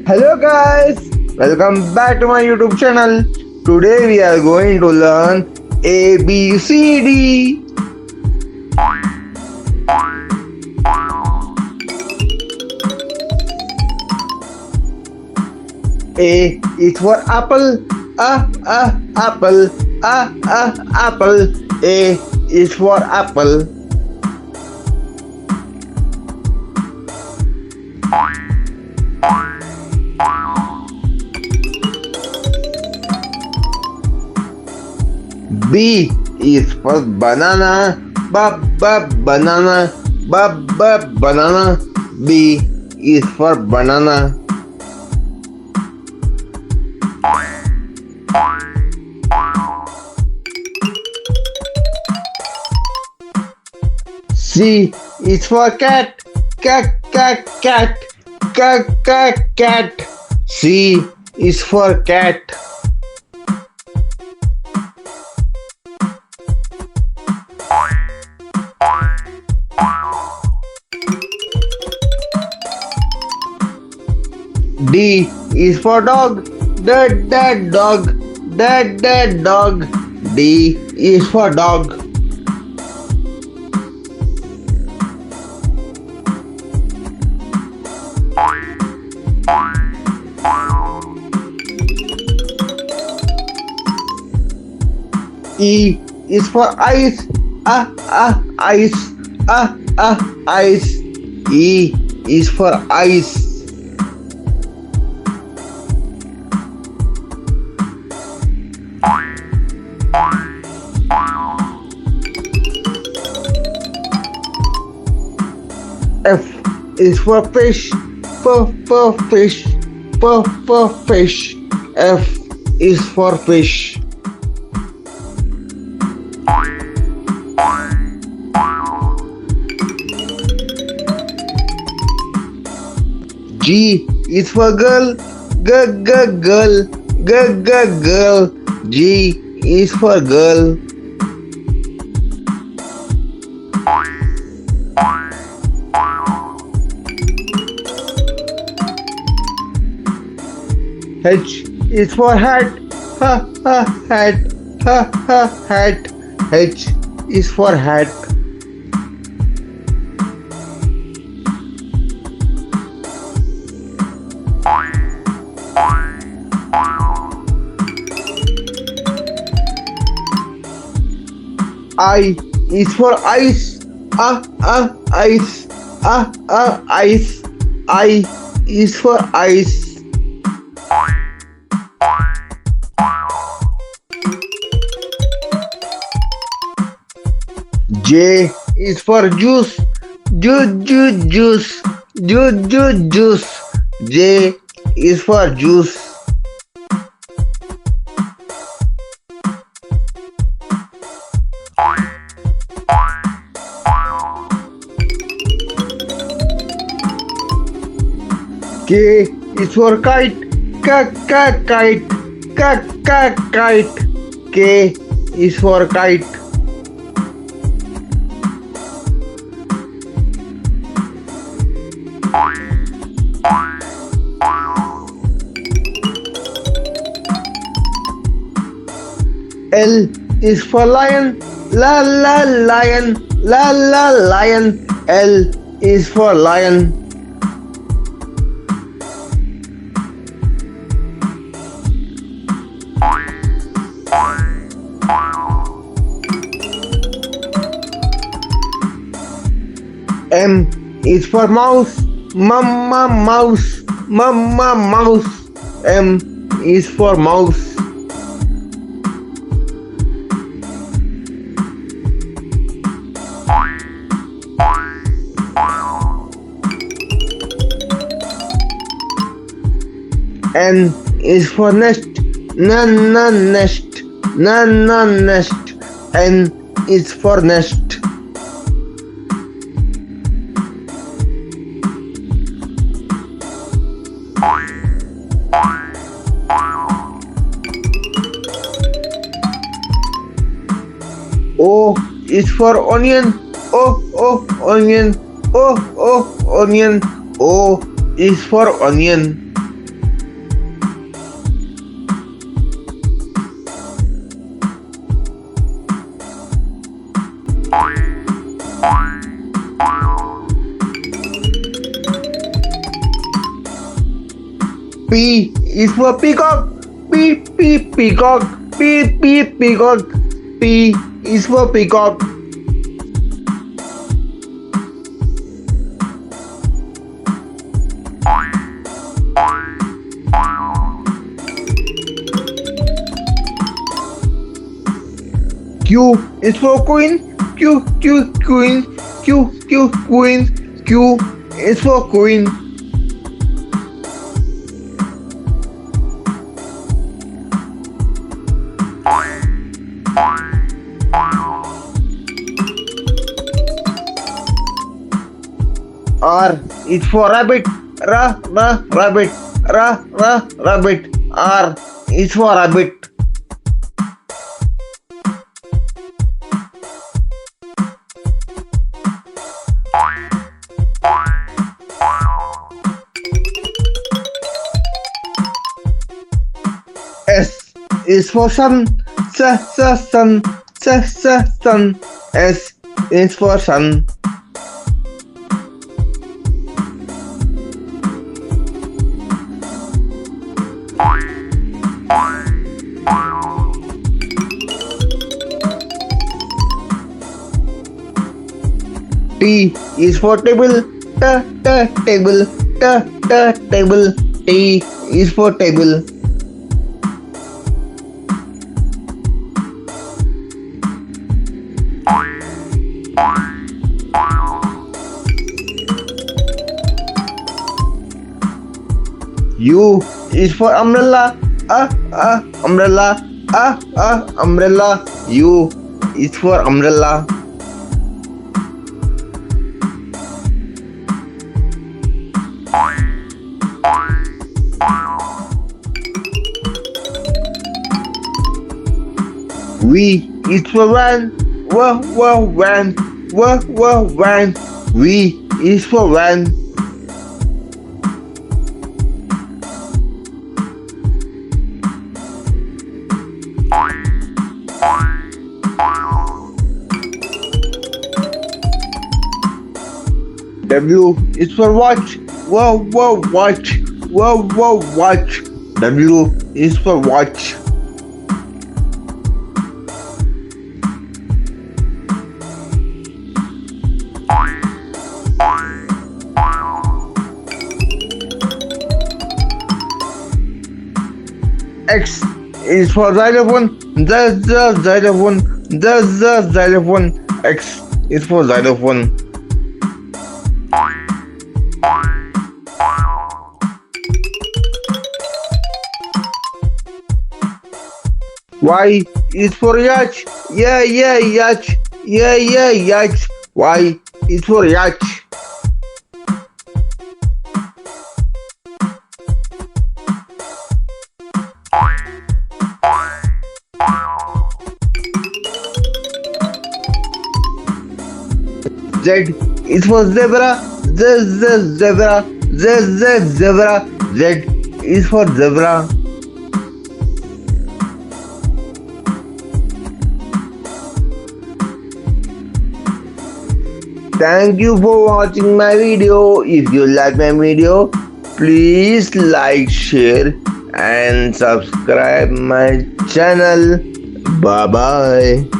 Hello guys, welcome back to my YouTube channel. Today we are going to learn ABCD. A is for apple, apple, apple. A is for apple. B is for banana, banana, banana. B is for banana. C is for cat, cat. C is for cat. D is for dog, dog. D is for dog. E is for ice, ice. E is for ice. F is for fish, fish. F is for fish. G is for girl, girl. G is for girl. H is for hat, hat. H is for hat. I is for ice, ice. I is for ice. J is for juice, juice. J is for juice. K is for kite, kite. K is for kite. L is for lion, lion. L is for lion. M is for mouse, mouse. M is for mouse. N is for nest, nest. N is for nest. O is for onion, onion. O is for onion. P is for peacock. Peacock. Peacock. P is for peacock. Q is for queen. Queen. Queen. Q is for queen. R is for rabbit. Rabbit. Rabbit. R is for rabbit. S is for sun. Sun. S is for sun. T is for table. Table. Table. T is for table. U is for umbrella. Umbrella. Umbrella. U is for umbrella. V is for van. Van. Van. V is for van. W is for watch. Watch. Watch. W is for watch. X is for xylophone. The xylophone. The xylophone. X is for xylophone. Y is for yacht. Yacht. Yacht. Y is for yacht. Z is for zebra. Zebra. Zebra. Z is for zebra. Thank you for watching my video. If you like my video, please like, share and subscribe my channel. Bye bye.